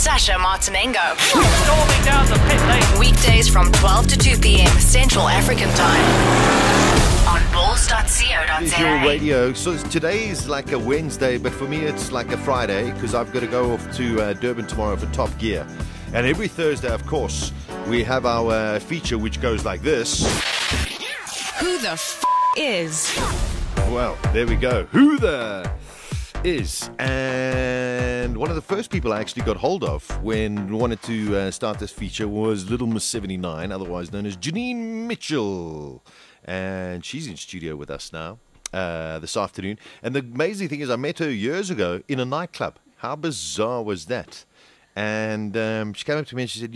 Sasha Martinengo. Storming down the pit lane. Weekdays from 12 to 2 p.m. Central African Time. On balls.co.za. Your radio. So today is like a Wednesday, but for me it's like a Friday because I've got to go off to Durban tomorrow for Top Gear. And every Thursday, of course, we have our feature which goes like this. Who the is? Well, there we go. Who the is? And one of the first people I actually got hold of when wanted to start this feature was Little Miss 79, otherwise known as Janine Mitchell. And she's in studio with us now this afternoon. And the amazing thing is I met her years ago in a nightclub. How bizarre was that? And she came up to me and she said,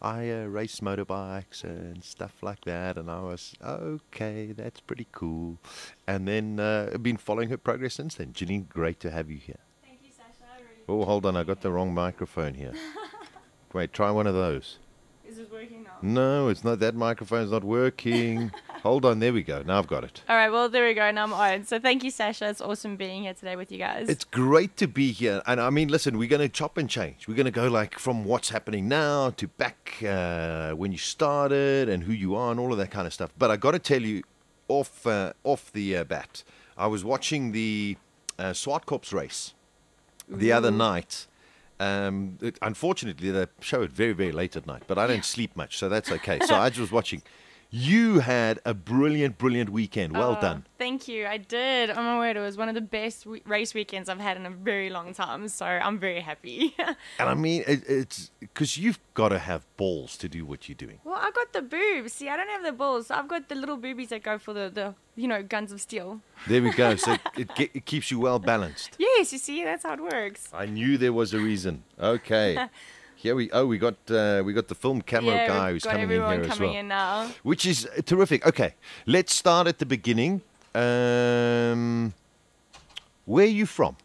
I race motorbikes and stuff like that. And I was, okay, that's pretty cool. And then I've been following her progress since then. Janine, great to have you here. Thank you, Sasha. Oh, hold on. I got the wrong microphone here. Wait, try one of those. Is it working now? No, it's not. That microphone's not working. Hold on. There we go. Now I've got it. All right, well, there we go. Now I'm on. So thank you, Sasha. It's awesome being here today with you guys. It's great to be here. And I mean, listen, we're going to chop and change. We're going to go like from what's happening now to back when you started and who you are and all of that kind of stuff. But I got to tell you off the bat, I was watching the Swartkorps race the other night. Unfortunately, they show it very, very late at night, but I don't sleep much, so that's okay. So I just was watching. You had a brilliant, brilliant weekend. Well done. Thank you. I did. Oh my word, it was one of the best race weekends I've had in a very long time, so I'm very happy. And I mean, it's because you've got to have balls to do what you're doing. Well, I got the boobs. See, I don't have the balls. So I've got the little boobies that go for the guns of steel. There we go. So it keeps you well balanced. Yes, you see, that's how it works. I knew there was a reason. Okay. Here we got the film camera guy who's coming in here as well. Everyone coming in now. Which is terrific. Okay, let's start at the beginning. Where are you from?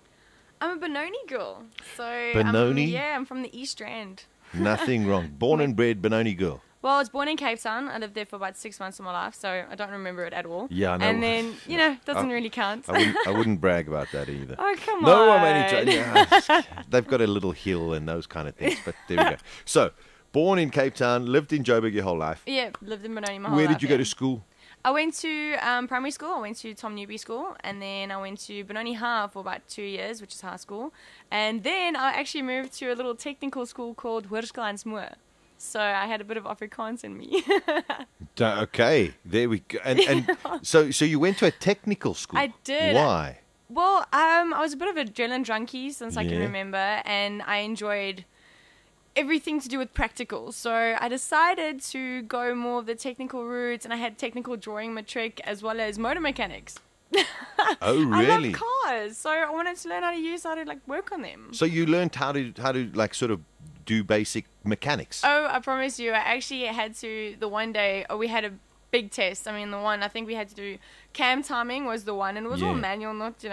I'm a Benoni girl. So Benoni? I'm from the East Rand. Nothing wrong. Born and bred Benoni girl. Well, I was born in Cape Town. I lived there for about 6 months of my life, so I don't remember it at all. Yeah, I know. And then, doesn't really count. I wouldn't brag about that either. Oh, come on. No, I'm only they've got a little hill and those kind of things, but there we go. So, born in Cape Town, lived in Joburg your whole life. Yeah, lived in Benoni my whole Where life. did you go to school? I went to primary school. I went to Tom Newby School, and then I went to Benoni High for about 2 years, which is high school. And then I actually moved to a little technical school called Hoërskool. So I had a bit of Afrikaans in me. Okay, there we go. And so you went to a technical school. I did. Why? Well, I was a bit of a adrenaline junkie since I can Yeah. remember, and I enjoyed everything to do with practical. So I decided to go more of the technical route, and I had technical drawing matric as well as motor mechanics. Oh, really? I love cars, so I wanted to learn how to work on them. So you learned how to like sort of do basic mechanics. Oh, I promise you, I actually had to, the one day, we had a big test. I mean, I think we had to do cam timing was the one, and it was all manual, not.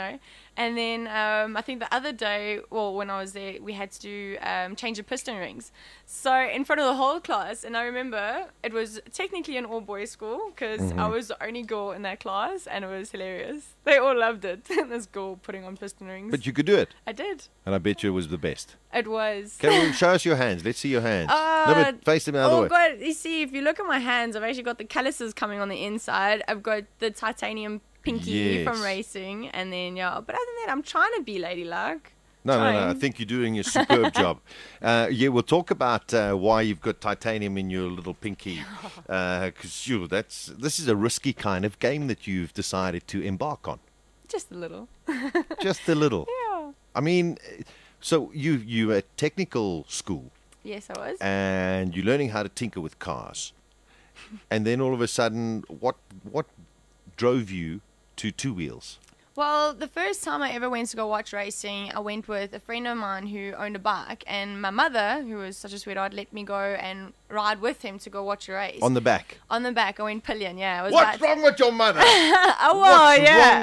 And then I think the other day, when I was there, we had to do change the piston rings. So in front of the whole class, and I remember it was technically an all-boys school because I was the only girl in that class, and it was hilarious. They all loved it. This girl putting on piston rings. But you could do it. I did. And I bet you it was the best. It was. Okay, well, show us your hands. Let's see your hands. No, but face them the other way. God, you see, if you look at my hands, I've actually got the calluses coming on the inside. I've got the titanium pinky from racing, and then but other than that, I'm trying to be ladylike. No. I think you're doing a superb job. We'll talk about why you've got titanium in your little pinky, because this is a risky kind of game that you've decided to embark on. Just a little. Just a little. Yeah. I mean, so you were at technical school. Yes, I was. And you're learning how to tinker with cars, and then all of a sudden, what drove you to two wheels? Well, the first time I ever went to go watch racing, I went with a friend of mine who owned a bike, and my mother, who was such a sweetheart, let me go and ride with him to go watch a race. On the back? On the back. I went pillion, yeah. What's wrong with your mother?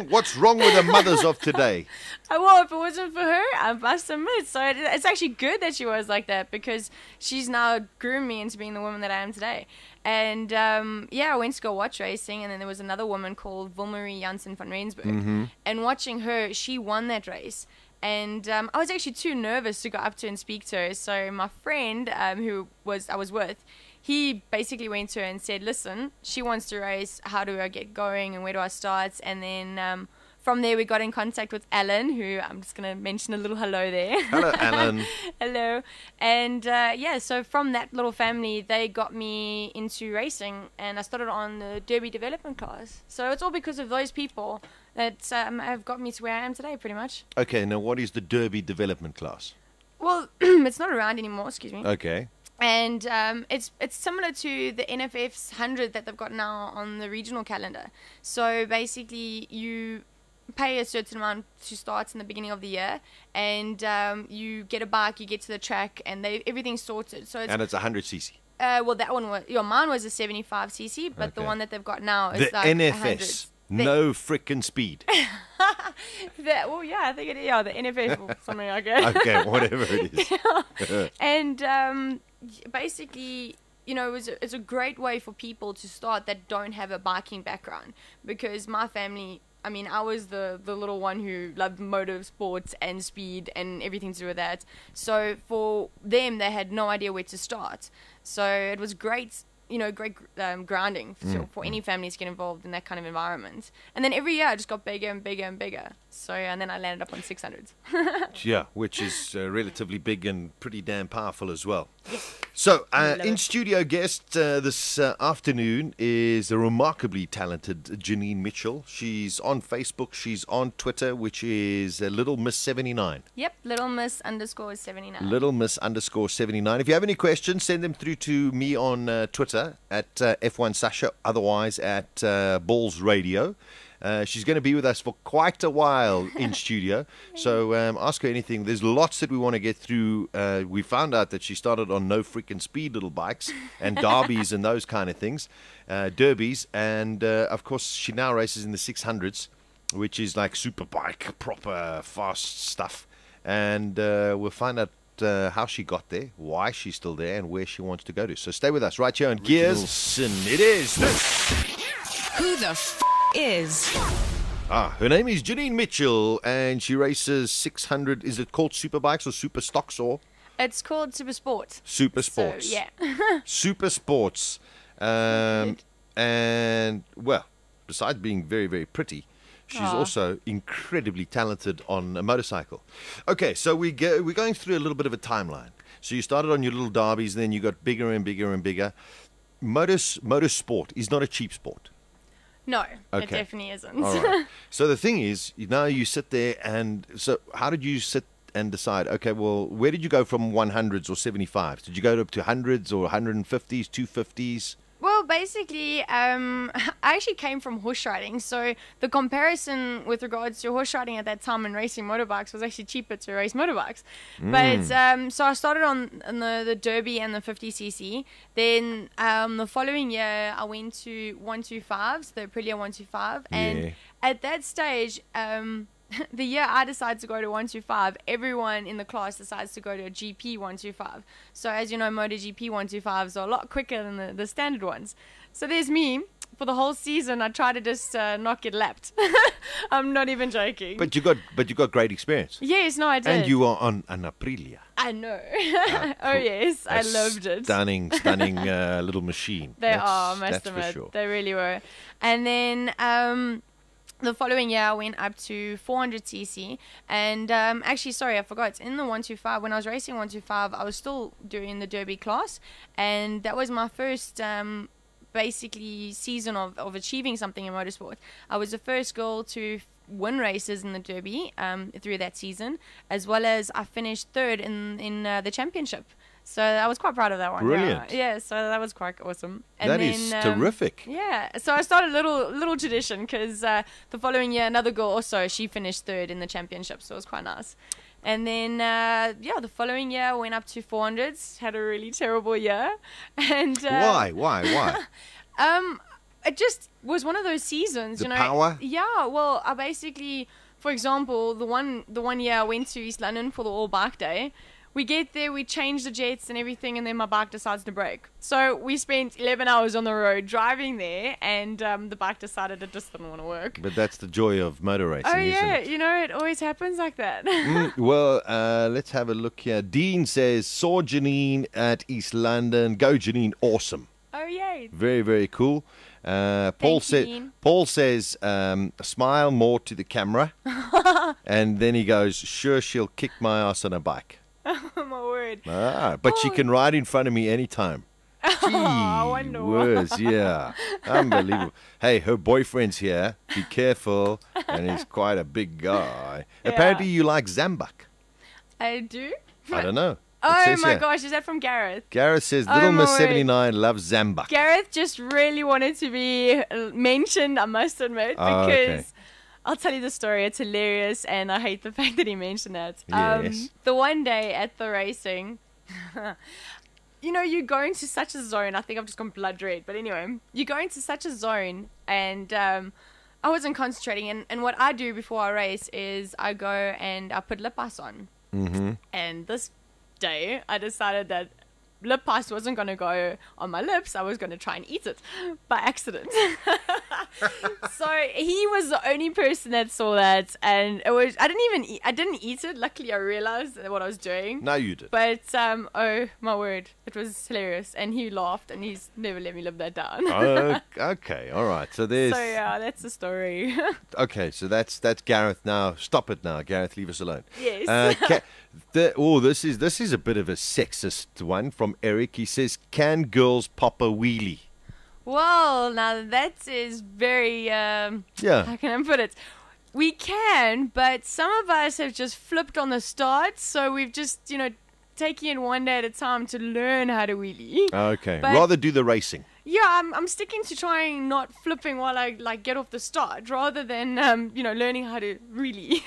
What's wrong with the mothers of today? Well, if it wasn't for her, I must admit. So it's actually good that she was like that, because she's now groomed me into being the woman that I am today. And I went to go watch racing, and then there was another woman called Wilmarie Janssen van Rensburg. And watching her, she won that race. And I was actually too nervous to go up to her and speak to her. So my friend, who I was with, he basically went to her and said, listen, she wants to race. How do I get going and where do I start? And then from there, we got in contact with Alan, who I'm just going to mention a little hello there. Hello, Alan. Hello. And so from that little family, they got me into racing, and I started on the Derby development class. So it's all because of those people that have got me to where I am today, pretty much. Okay, now what is the Derby development class? Well, it's not around anymore, excuse me. Okay. And it's similar to the NFF's 100 that they've got now on the regional calendar. So basically, you pay a certain amount to start in the beginning of the year, and you get a bike, you get to the track, and everything's sorted. So And it's 100cc. Well, that one was mine was a 75cc, but the one that they've got now is The like NFS. 100. No frickin' speed. I think it is. Yeah, the NFS or something like that. Okay, whatever it is. And basically, it's a great way for people to start that don't have a biking background, because my family, I was the little one who loved motorsports and speed and everything to do with that. So for them, they had no idea where to start. So it was great, great grounding for any family to get involved in that kind of environment. And then every year I just got bigger and bigger and bigger. So, and then I landed up on 600s. Yeah, which is relatively big and pretty damn powerful as well. Yes. So, in studio guest this afternoon is a remarkably talented Janine Mitchell. She's on Facebook, she's on Twitter, which is Little Miss 79. Yep, Little Miss _79. Little Miss _79. If you have any questions, send them through to me on Twitter at F1 Sasha, otherwise at Balls Radio. She's going to be with us for quite a while in studio, so ask her anything. There's lots that we want to get through. We found out that she started on no freaking speed little bikes and derbies and those kind of things, derbies, and of course she now races in the 600s, which is like super bike, proper fast stuff, and we'll find out how she got there, why she's still there, and where she wants to go to. So stay with us right here on Gearz. It is this. Who the is? Her name is Janine Mitchell, and she races 600. Is it called super bikes or super stocks or? It's called Super Sports. Super Sports. So, yeah. Super Sports. And, well, besides being very, very pretty, she's also incredibly talented on a motorcycle. Okay, so we're going through a little bit of a timeline. So you started on your little derbies, then you got bigger and bigger and bigger. Motorsport is not a cheap sport. No, okay. It definitely isn't. All right. So the thing is, now you sit there, and so how did you sit and decide, okay, well, where did you go from 100s or 75s? Did you go up to 100s or 150s, 250s? Well, basically, I actually came from horse riding, so the comparison with regards to horse riding at that time and racing motorbikes was actually cheaper to race motorbikes. But so I started on the Derby and the 50cc. Then the following year, I went to 125s, the Aprilia 125, and at that stage, the year I decided to go to 125, everyone in the class decides to go to a GP 125. So as you know, MotoGP 125s are a lot quicker than the standard ones. So there's me. For the whole season, I tried to just not get lapped. I'm not even joking. But you got great experience. Yes, no, I did. And you are on an Aprilia. I know. Oh yes, I loved it. Stunning little machine. They are, I must admit. Sure. They really were. And then the following year, I went up to 400cc, and actually, sorry, I forgot. In the 125, when I was racing 125, I was still doing the Derby class, and that was my first basically season of achieving something in motorsport. I was the first girl to win races in the Derby through that season, as well as I finished third in the championship. So I was quite proud of that one. Brilliant. Yeah, so that was quite awesome. And that is terrific. Yeah, so I started a little tradition, because the following year, another girl also, she finished third in the championship, so it was quite nice. And then, the following year, I went up to 400s, had a really terrible year. And Why? It just was one of those seasons, power? Yeah, well, I basically, for example, the one year I went to East London for the All Bike Day. we get there, we change the jets and everything, and then my bike decides to break. So we spent 11 hours on the road driving there, and the bike decided it just didn't want to work. But that's the joy of motor racing, Oh yeah, isn't it? you know, it always happens like that. Well, let's have a look here. Dean says, saw Janine at East London. Go, Janine. Awesome. Oh yay. Very, very cool. Paul Thank you, Dean. Paul says, smile more to the camera. And then he goes, sure, she'll kick my ass on a bike. Oh my word. But she can ride in front of me anytime. Gee I wonder why. whiz, yeah. Unbelievable. Hey, her boyfriend's here. Be careful. And he's quite a big guy. Yeah. Apparently you like Zambak. I do? I don't know. It Oh says my here. gosh, is that from Gareth? Gareth says, Oh, Little my Miss word. 79 loves Zambak. Gareth just really wanted to be mentioned, I must admit, Oh, because okay. I'll tell you the story. It's hilarious, and I hate the fact that he mentioned that. Yes. The one day at the racing, you know, you go into such a zone. I think I've just gone blood red, but anyway, you go into such a zone, and I wasn't concentrating. And what I do before I race is I go and I put lip ice on. Mm-hmm. And this day, I decided that lip ice wasn't going to go on my lips. I was going to try and eat it by accident. So he was the only person that saw that, and it was I didn't eat it. Luckily, I realized what I was doing. No, you did. But oh my word, it was hilarious, and he laughed, and he's never let me live that down. Oh, okay, all right. So there's... So yeah, that's the story. Okay, so that's Gareth now. Stop it now, Gareth. Leave us alone. Yes. This is a bit of a sexist one from Eric. He says, "Can girls pop a wheelie?" Well, now that is very Yeah. how can I put it? We can, but some of us have just flipped on the start, so we've just, taking it one day at a time to learn how to wheelie. Okay. But- Rather do the racing. Yeah, I'm sticking to trying not flipping while I get off the start, rather than learning how to wheelie.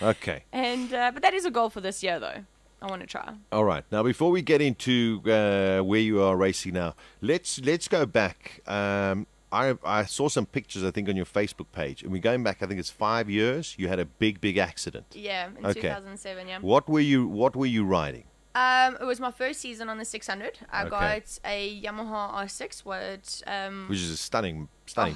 Okay. And but that is a goal for this year, though. I want to try. All right. Now, before we get into where you are racing now, let's go back. I saw some pictures, I think, on your Facebook page, and we're going back. I think it's 5 years. You had a big accident. Yeah, in Okay. 2007. Yeah. What were you riding? It was my first season on the 600. I Okay. got a Yamaha R6, Which is a stunning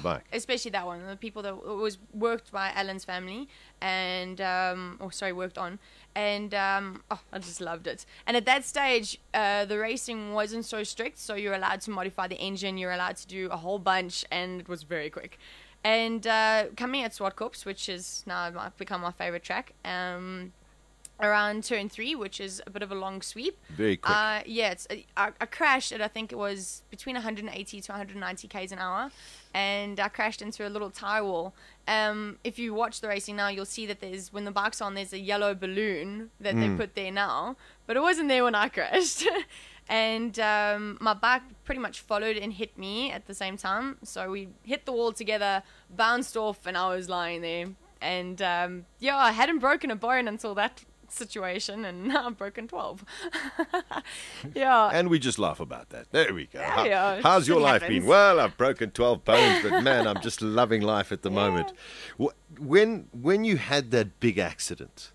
bike. especially that one. The people that it was worked by Alan's family, and worked on, and I just loved it. And at that stage, the racing wasn't so strict, so you're allowed to modify the engine. You're allowed to do a whole bunch, and it was very quick. And coming at Swartkorps, which is now become my favorite track. Around turn 3, which is a bit of a long sweep. Very quick. I crashed at, I think it was between 180 to 190 k's an hour, and I crashed into a little tire wall. If you watch the racing now, you'll see that when the bike's on, there's a yellow balloon that they put there now, but it wasn't there when I crashed. And my bike pretty much followed and hit me at the same time, so we hit the wall together, bounced off, and I was lying there. And I hadn't broken a bone until that situation, and now I've broken 12. Yeah. And we just laugh about that. There we go. Yeah, How's your it life happens. been? Well, I've broken 12 bones, but man, I'm just loving life at the moment. When you had that big accident,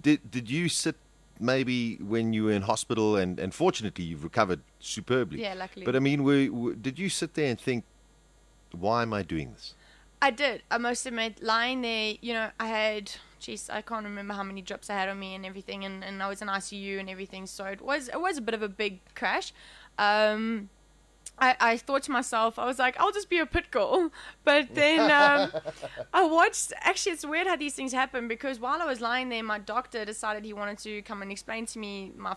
did you sit maybe when you were in hospital, and fortunately you've recovered superbly? Yeah, luckily. But I mean, did you sit there and think, why am I doing this? I did. I must admit, lying there, I had, I can't remember how many drips I had on me and everything, and I was in ICU and everything, so it was a bit of a big crash. I thought to myself, I was like, I'll just be a pit girl. But then I watched, actually it's weird how these things happen, because while I was lying there, my doctor decided he wanted to come and explain to me my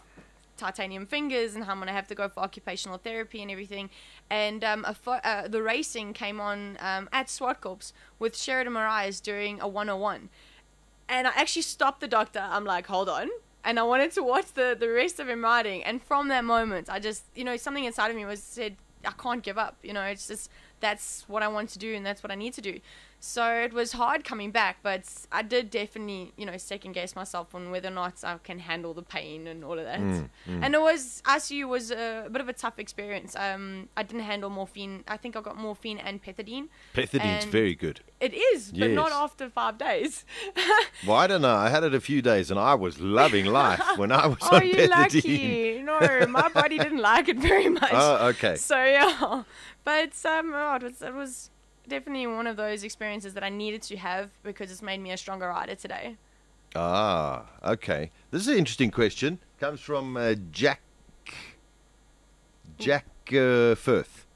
titanium fingers and how I'm going to have to go for occupational therapy and everything. And the racing came on at Swartkorps with Sheridan Marias doing a 101. And I actually stopped the doctor. I'm like, hold on. And I wanted to watch the rest of him riding. And from that moment, I just, something inside of me said, I can't give up. It's just, that's what I want to do and that's what I need to do. So it was hard coming back, but I did definitely, second guess myself on whether or not I can handle the pain and all of that. And ICU was a bit of a tough experience. I didn't handle morphine. I think I got morphine and pethidine. Pethadine's very good. It is, but Yes. not after 5 days. Well, I don't know. I had it a few days, and I was loving life when I was Oh, on you pethidine. lucky. No, my body didn't like it very much. Oh, okay. So, yeah. But it was definitely one of those experiences that I needed to have because it's made me a stronger rider today. Ah, okay. This is an interesting question. Comes from Jack Firth.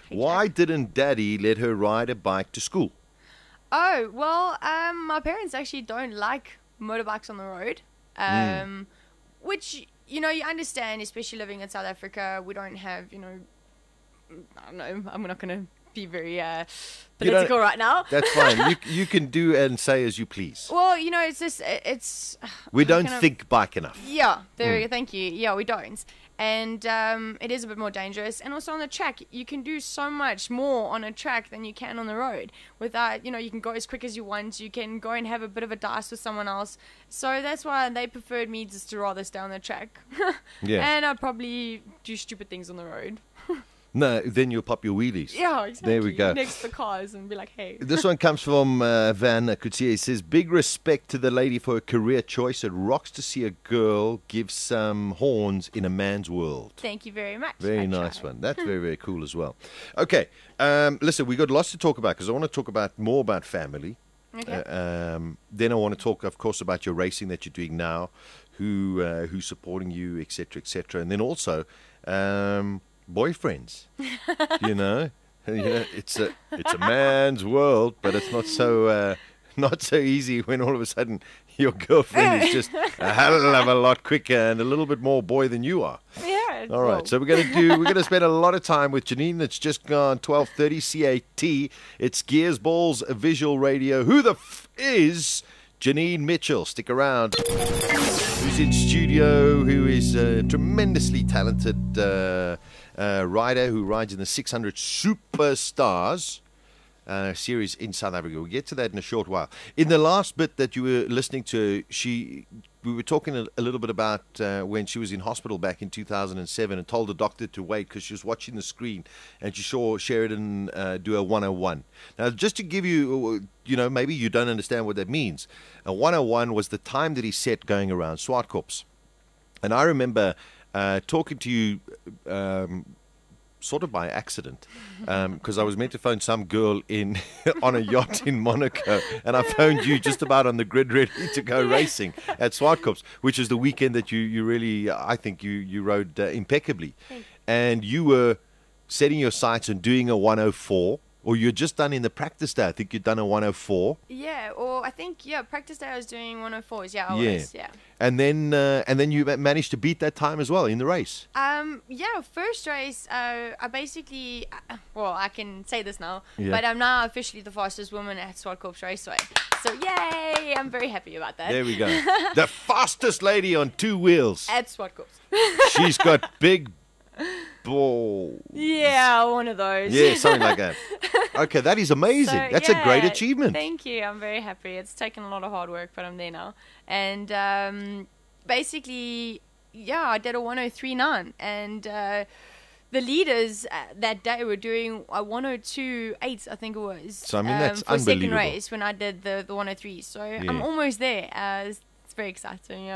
Why didn't Daddy let her ride a bike to school? Oh, well, my parents actually don't like motorbikes on the road, which, you understand, especially living in South Africa. We don't have, I don't know, I'm not going to be very political right now. That's fine. You can do and say as you please. Well, it's... We don't think bike enough. Yeah, thank you. Yeah, we don't. And it is a bit more dangerous. And also on the track, you can do so much more on a track than you can on the road. Without, you can go as quick as you want. You can go and have a bit of a dice with someone else. So that's why they preferred me just to rather stay on the track. Yeah. And I'd probably do stupid things on the road. No, then you'll pop your wheelies. Yeah, exactly. There we go. Next to the cars and be like, hey. This one comes from Van Kutsia. He says, big respect to the lady for her career choice. It rocks to see a girl give some horns in a man's world. Thank you very much. Very nice one. That's very, very cool as well. Okay, listen, we've got lots to talk about because I want to talk more about family. Okay. Then I want to talk, of course, about your racing that you're doing now, who's supporting you, etc., etc. And then also... boyfriends, it's a man's world, but it's not so easy when all of a sudden your girlfriend is just a hell of a lot quicker and a little bit more boy than you are. Yeah. All right, so we're gonna spend a lot of time with Janine. That's just gone 12:30 CAT. It's Gearz Balls Visual Radio. Who the f is Janine Mitchell? Stick around. Who's in studio? Who is a tremendously talented rider who rides in the 600 Superstars series in South Africa. We'll get to that in a short while. In the last bit that you were listening to, we were talking a little bit about when she was in hospital back in 2007 and told the doctor to wait because she was watching the screen and she saw Sheridan do a 101. Now, just to give you, maybe you don't understand what that means. A 101 was the time that he set going around Swartkorps. And I remember talking to you sort of by accident because I was meant to phone some girl in on a yacht in Monaco, and I phoned you just about on the grid ready to go racing at Swartkorps, which is the weekend that you really, I think you rode impeccably. And you were setting your sights and doing a 104, or you're just done in the practice day. I think you'd done a 104. Yeah, or I think, practice day I was doing 104s. Yeah, I was, yeah. And then you managed to beat that time as well in the race. First race, I basically, I can say this now, Yeah. but I'm now officially the fastest woman at Swartkorps Raceway. So, yay! I'm very happy about that. There we go. The fastest lady on 2 wheels. At Swartkorps. She's got big balls. Yeah, one of those. Yeah, something like that. Okay, that is amazing. So, That's a great achievement. Thank you. I'm very happy. It's taken a lot of hard work, but I'm there now. And basically, I did a 103.9. And the leaders that day were doing a 102.8, I think it was. So, I mean, that's for second unbelievable. race when I did the 103. So I'm almost there. It's very exciting.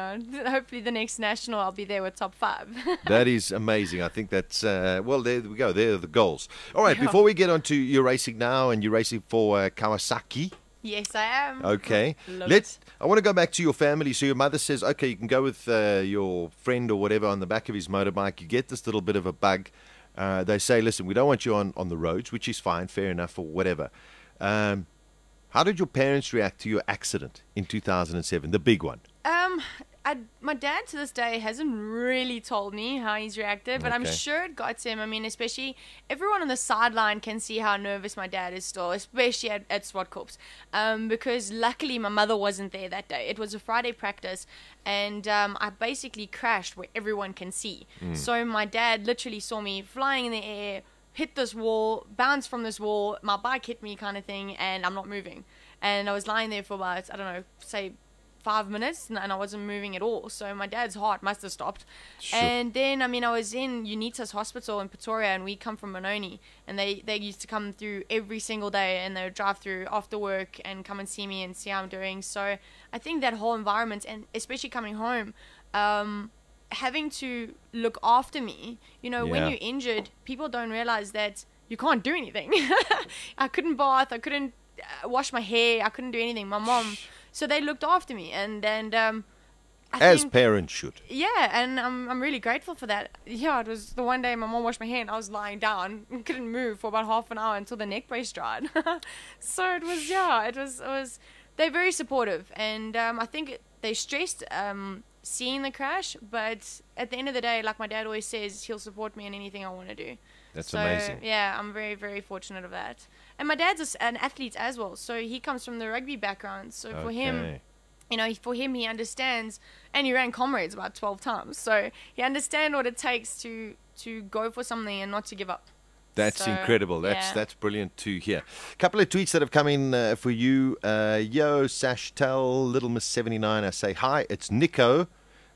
Hopefully the next national I'll be there with top 5. That is amazing. I think that's, there we go. There are the goals. All right, before we get on to your racing now, and you're racing for Kawasaki. Yes, I am. Okay. I want to go back to your family. So your mother says, okay, you can go with your friend or whatever on the back of his motorbike. You get this little bit of a bug. They say, listen, we don't want you on the roads, which is fine, fair enough, or whatever. How did your parents react to your accident in 2007, the big one? My dad to this day hasn't really told me how he's reacted, but I'm Okay. sure it got to him. I mean, especially everyone on the sideline can see how nervous my dad is still, especially at Swartkorps. Because luckily my mother wasn't there that day. It was a Friday practice, and I basically crashed where everyone can see. So my dad literally saw me flying in the air, hit this wall, bounced from this wall, my bike hit me kind of thing, and I'm not moving. And I was lying there for about, I don't know, say 5 minutes, and I wasn't moving at all. So my dad's heart must have stopped. Sure. And then, I mean, I was in Unitas Hospital in Pretoria, and we come from Benoni, and they used to come through every single day, and they would drive through after work and come and see me and see how I'm doing. So I think that whole environment, and especially coming home, having to look after me, you know, when Yeah. you're injured, people don't realize that you can't do anything. I couldn't bath, I couldn't wash my hair, I couldn't do anything. My mom, so they looked after me, and I As think, parents should. yeah, and I'm really grateful for that. Yeah, it was the one day my mom washed my hair and I was lying down and couldn't move for about half an hour until the neck brace dried. So it was they're very supportive, and I think they stressed seeing the crash, but at the end of the day, like my dad always says, he'll support me in anything I want to do. That's So, amazing. yeah, I'm very, very fortunate of that. And my dad's an athlete as well, so he comes from the rugby background. So for him, Okay. you know, for him, he understands, and he ran comrades about 12 times, so he understands what it takes to go for something and not to give up. That's So, incredible. yeah. That's brilliant to hear. Couple of tweets that have come in for you. Yo, Sash, tell Little Miss 79 I say hi. It's Nico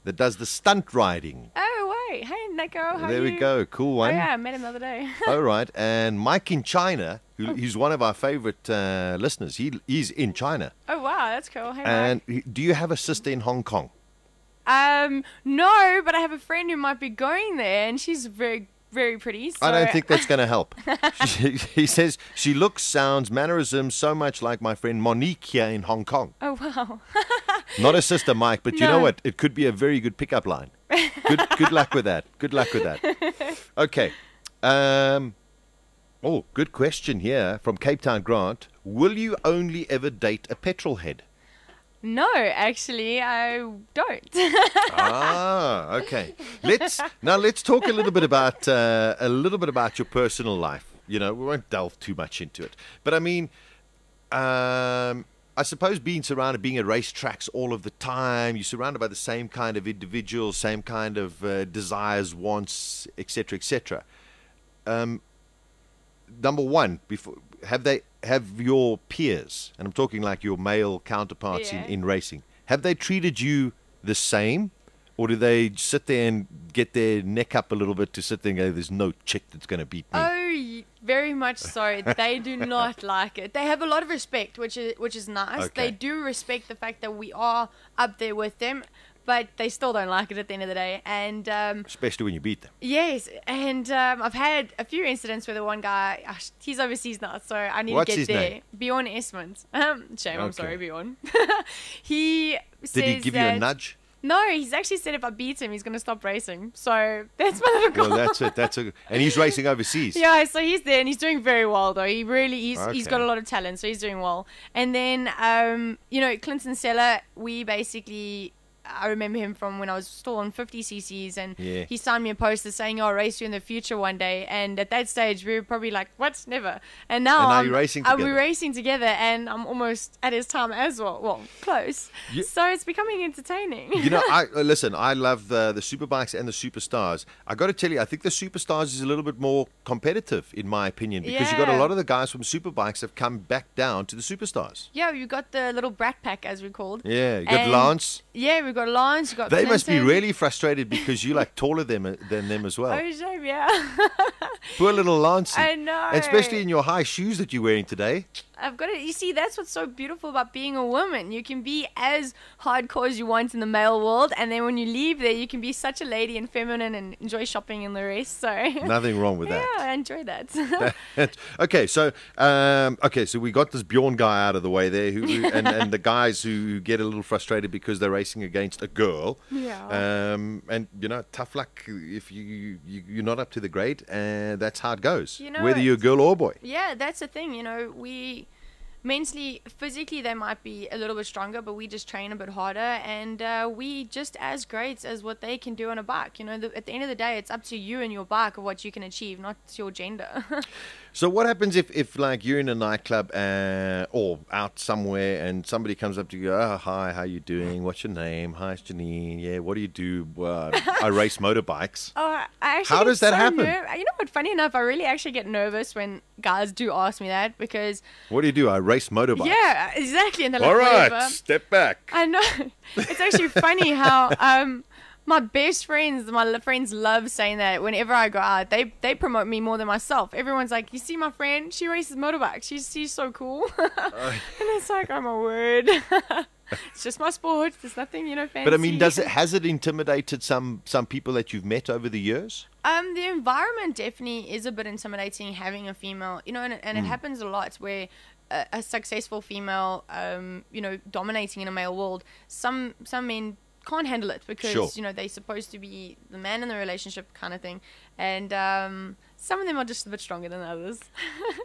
that does the stunt riding. Oh, wait. Hey, Nico, how There are we you? go. Cool Oh, one. yeah, I met him the other day. All right. And Mike in China, he's one of our favorite listeners. He's in China. Oh, wow, that's cool. Hey, And do you have a sister in Hong Kong? No, but I have a friend who might be going there, and she's very, very pretty. So I don't think that's going to help. He says she looks, sounds, mannerisms so much like my friend Monique here in Hong Kong. Oh, wow. Not a sister, Mike, but you know No. what? It could be a very good pickup line. Good luck with that. Good luck with that. Okay. Good question here from Cape Town Grant. Will you only ever date a petrol head? No, actually, I don't. Okay. Let's talk a little bit about your personal life. You know, we won't delve too much into it, but I mean, I suppose being at racetracks all of the time, you're surrounded by the same kind of individuals, same kind of desires, wants, etc., etc. Number one, have your peers, and I'm talking like your male counterparts Yeah. in racing, have they treated you the same? Or do they sit there and get their neck up a little bit to sit there and go, there's no chick that's going to beat me? Very much so. They do not like it. They have a lot of respect, which is nice. Okay. They do respect the fact that we are up there with them, but they still don't like it at the end of the day. And Especially when you beat them. yes, and I've had a few incidents where the one guy, he's overseas now, so I need What's to get his there. name? Bjorn Esmond. Shame, I'm Okay. sorry, Bjorn. He says Did he give you a that- nudge? No, he's actually said if I beat him, he's going to stop racing. So that's my little goal. Well, that's it. And he's racing overseas. Yeah, so he's there and he's doing very well though. He's Okay. got a lot of talent, so he's doing well. And then Clinton Seller, I remember him from when I was still on 50 cc's, and Yeah. he signed me a poster saying, "I'll race you in the future one day." And at that stage, we were probably like, "What? Never." And now, you're racing we're together. racing together, and I'm almost at his time as well. Well, close. You- So it's becoming entertaining. You know, listen, I love the superbikes and the superstars. I got to tell you, I think the superstars is a little bit more competitive, in my opinion, because you got a Yeah. lot of the guys from superbikes have come back down to the superstars. Yeah, you got the little brat pack, as we called. Yeah, you got And- Lance. Yeah, we've got Lance, we've got They must be Clinton. really frustrated because you're like taller than them as well. Oh, shame, yeah. Poor little Lance. I know. And especially in your high shoes that you're wearing today. I've got it. You see, that's what's so beautiful about being a woman. You can be as hardcore as you want in the male world, and then when you leave there, you can be such a lady and feminine and enjoy shopping and the rest. So Nothing wrong with that. yeah, I enjoy that. Okay, so we got this Bjorn guy out of the way there, and the guys who get a little frustrated because they're racing against a girl. Yeah. And you know, tough luck if you're not up to the grade, and that's how it goes. You know whether you're a girl or a boy. Yeah, that's the thing. You know, we mentally, physically, they might be a little bit stronger, but we just train a bit harder, and we just as great as what they can do on a bike. You know, at the end of the day, it's up to you and your bike of what you can achieve, not your gender. So what happens if like you're in a nightclub or out somewhere and somebody comes up to you, oh, hi, how you doing? What's your name? Hi, it's Janine. Yeah, what do you do? I race motorbikes. Oh, I I actually How get does that so happen? You know what? Funny enough, I really actually get nervous when guys do ask me that because What do? I race motorbikes. yeah, exactly. And they're like, All right, whatever. step back. I know. It's actually funny how my best friends, my friends love saying that whenever I go out, they promote me more than myself. Everyone's like, you see my friend? She races motorbikes. She's so cool. And it's like, oh my word. It's just my sport. There's nothing, fancy. But I mean, has it intimidated some people that you've met over the years? The environment definitely is a bit intimidating having a female, and it happens a lot where a successful female, dominating in a male world, some men can't handle it because Sure. they're supposed to be the man in the relationship kind of thing, and some of them are just a bit stronger than others.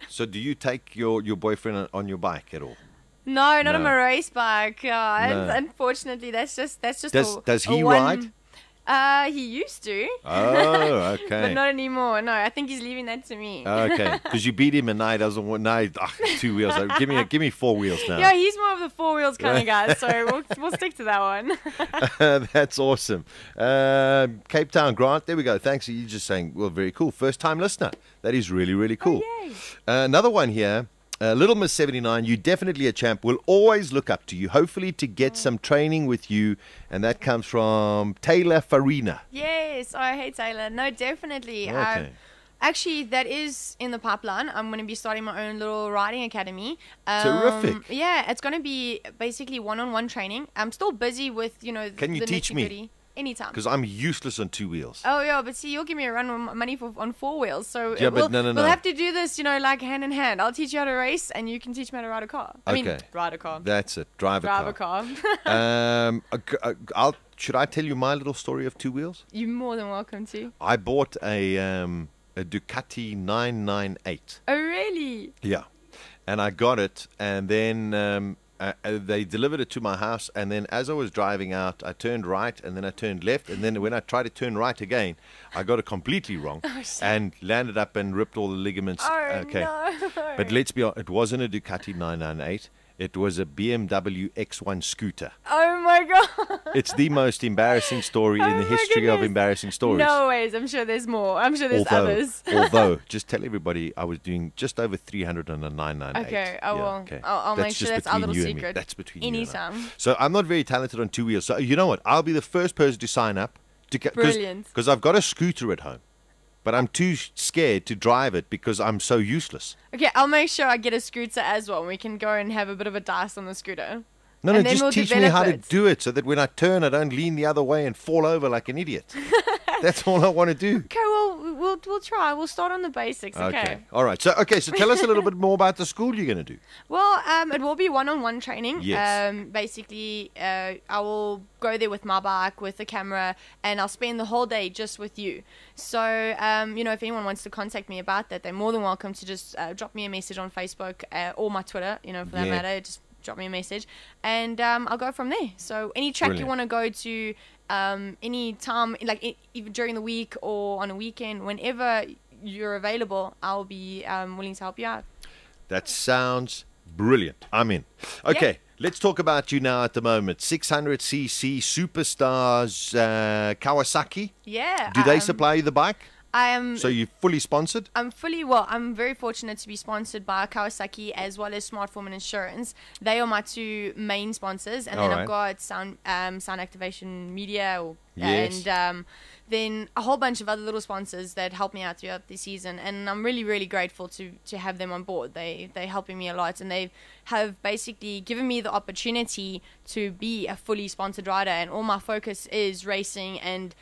So do you take your boyfriend on your bike at all? No, not on No. my race bike. No. Unfortunately, that's just Does he one. ride? He used to, Oh, okay. but not anymore. No, I think he's leaving that to me. Okay, because you beat him and now he doesn't want. Now, 2 wheels. Give me 4 wheels now. Yeah, he's more of the 4 wheels kind of guy, so we'll stick to that one. That's awesome. Cape Town, Grant. There we go. Thanks. You're just saying, well, very cool. First time listener. That is really, really cool. Oh, yay. Another one here. Little Miss 79, you definitely a champ. We'll always look up to you, hopefully to get some training with you. And that comes from Taylor Farina. Yes, I hate Taylor. No, definitely. Okay. Actually, that is in the pipeline. I'm going to be starting my own little riding academy. Terrific. Yeah, it's going to be basically one-on-one training. I'm still busy with, Can you the teach me? nitty-gritty. Anytime. Because I'm useless on 2 wheels. Oh, yeah, but see, you'll give me a run on money on 4 wheels. So Yeah, but no. we'll have to do this, like hand in hand. I'll teach you how to race and you can teach me how to ride a car. I mean, Okay. ride a car. That's it. Drive a car. Should I tell you my little story of 2 wheels? You're more than welcome to. I bought a Ducati 998. Oh, really? Yeah. And I got it, and then they delivered it to my house, and then as I was driving out, I turned right, and then I turned left, and then when I tried to turn right again, I got it completely wrong and landed up and ripped all the ligaments. Oh, Okay. no. But let's be honest, it wasn't a Ducati 998. It was a BMW X1 scooter. Oh, my God. It's the most embarrassing story in Oh the my history of goodness. embarrassing stories. No ways. I'm sure there's more. I'm sure there's others. although, just tell everybody I was doing just over 300 on a 998. Okay. Oh, Yeah, well. okay. I'll make sure just that's our between little you and me. secret. That's between you and I. Anytime. So I'm not very talented on 2 wheels. So you know what? I'll be the first person to sign up. Brilliant. Because I've got a scooter at home. But I'm too scared to drive it because I'm so useless. Okay, I'll make sure I get a scooter as well. We can go and have a bit of a dice on the scooter. No, And then just we'll teach me develop how to it. do it so that when I turn, I don't lean the other way and fall over like an idiot. That's all I want to do. Okay, well, we'll try. We'll start on the basics, okay? All right. So tell us a little bit more about the school you're going to do. Well, it will be one-on-one training. Yes. Basically, I will go there with my bike, with the camera, and I'll spend the whole day just with you. So, if anyone wants to contact me about that, they're more than welcome to just drop me a message on Facebook or my Twitter, for that Yeah. matter. Just drop me a message, and I'll go from there. So, any track you Brilliant. want to go to, any time, like even during the week or on a weekend, whenever you're available, I'll be willing to help you out. That sounds brilliant. I'm in. Okay, Yeah. let's talk about you now at the moment. 600cc Superstars Kawasaki. Yeah. Do they supply you the bike? I am. So you're fully sponsored? I'm very fortunate to be sponsored by Kawasaki as well as Smart Form and Insurance. They are my two main sponsors, and then All I've got Sound Activation Media, Yes. and then a whole bunch of other little sponsors that help me out throughout the season. And I'm really, really grateful to have them on board. They're helping me a lot, and they have basically given me the opportunity to be a fully sponsored rider. And all my focus is racing and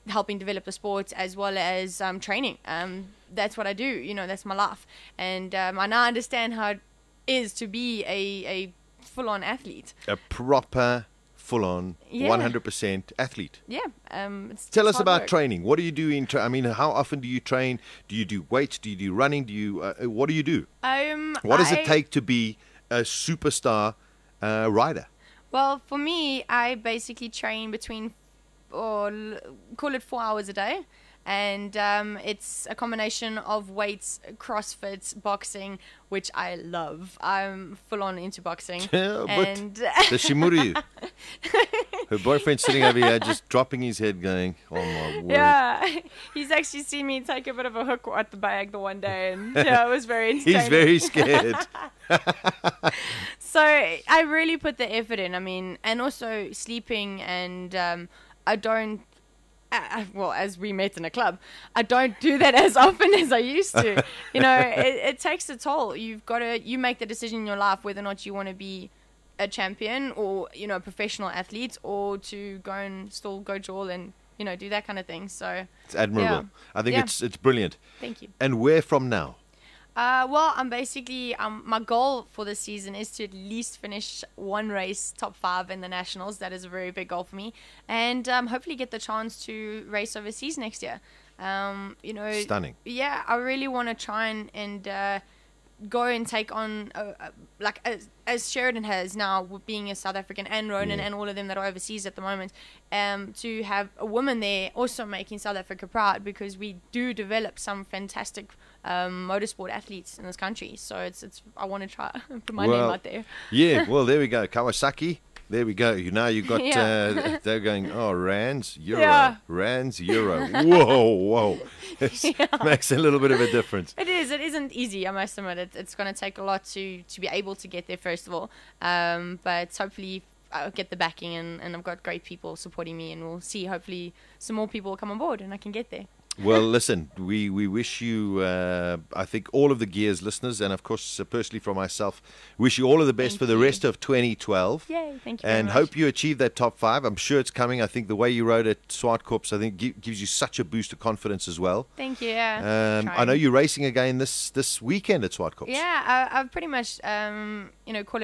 helping develop the sport as well as training. That's what I do. That's my life. And I now understand how it is to be a full-on athlete. A proper, full-on, Yeah. 100% athlete. Yeah. Tell it's us hard about work. training. What do you do in how often do you train? Do you do weights? Do you do running? Do you what do you do? What does it take to be a superstar rider? Well, for me, I basically train between, call it 4 hours a day. and it's a combination of weights, CrossFit, boxing, which I love. I'm full on into boxing. But the Shimuryu. Her boyfriend's sitting over here just dropping his head going, oh my word. Yeah, he's actually seen me take a bit of a hook at the bag the one day, and it was very entertaining. He's very scared. So I really put the effort in. I mean, and also sleeping, and I don't. Well, as we met in a club, I don't do that as often as I used to. It takes a toll. You make the decision in your life whether or not you want to be a champion or, a professional athlete, or to go and still go jaw and, do that kind of thing. So it's admirable. Yeah. I think it's brilliant. Thank you. And where from now? Well, I'm basically, my goal for this season is to at least finish one race top 5 in the nationals. That is a very big goal for me, and hopefully get the chance to race overseas next year. Stunning. Yeah, I really want to try and go and take on, as Sheridan has now, being a South African, and Ronan and all of them that are overseas at the moment, to have a woman there also making South Africa proud, because we do develop some fantastic motorsport athletes in this country. So it's I want to try put my name out there. Yeah, well, there we go. Kawasaki. There we go. Now you've got, they're going, rands, euro, rands, euro. Whoa. It makes a little bit of a difference. It is. It isn't easy, I must admit. It's going to take a lot to be able to get there, first of all. But hopefully I'll get the backing, and I've got great people supporting me, and we'll see, hopefully some more people will come on board and I can get there. Well, listen, we wish you, I think all of the Gearz listeners, and of course, personally for myself, wish you all of the best for the rest of 2012. Yay, thank you And very much. hope you achieve that top 5. I'm sure it's coming. I think the way you rode at Swartkorps, I think gives you such a boost of confidence as well. Thank you, yeah. I know you're racing again this weekend at Swartkorps. Yeah, I've pretty much, I've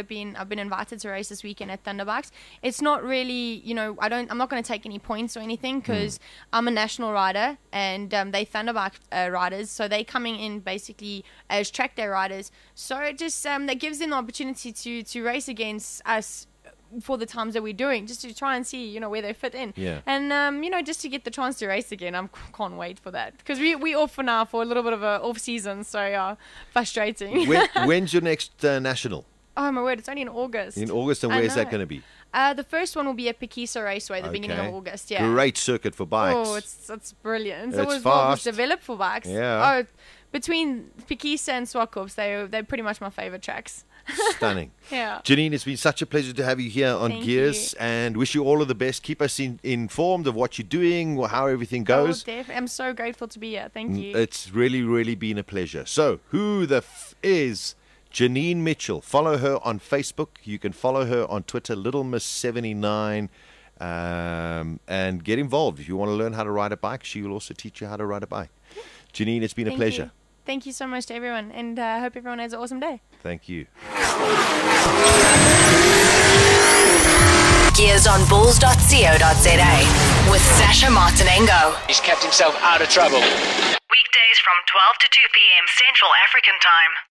been invited to race this weekend at Thunderbikes. It's not really, I'm not going to take any points or anything, because I'm a national rider, and they Thunderbike riders, so they coming in basically as track day riders. So it just that gives them the opportunity to race against us for the times that we're doing, just to try and see where they fit in. Yeah. And just to get the chance to race again. I can't wait for that, because we off for now for a little bit of a off season. So yeah, frustrating. When's your next national? Oh my word, it's only in August. In August, and where's that going to be? The first one will be at Pekisa Raceway, the beginning of August. Yeah. Great circuit for bikes. Oh, it's brilliant. It's It was fast. what was developed for bikes. Yeah. Oh, between Pekisa and Swartkorps, they're pretty much my favorite tracks. Stunning. Yeah. Janine, it's been such a pleasure to have you here on Thank Gearz, and wish you all of the best. Keep us informed of what you're doing, how everything goes. I'm so grateful to be here. Thank you. It's really, really been a pleasure. So, who the is Janine Mitchell? Follow her on Facebook. You can follow her on Twitter, Little Miss 79, and get involved. If you want to learn how to ride a bike, she will also teach you how to ride a bike. Janine, it's been a pleasure. Thank you so much to everyone, and I hope everyone has an awesome day. Thank you. Gearz on bulls.co.za with Sasha Martinengo. He's kept himself out of trouble. Weekdays from 12 to 2 p.m. Central African Time.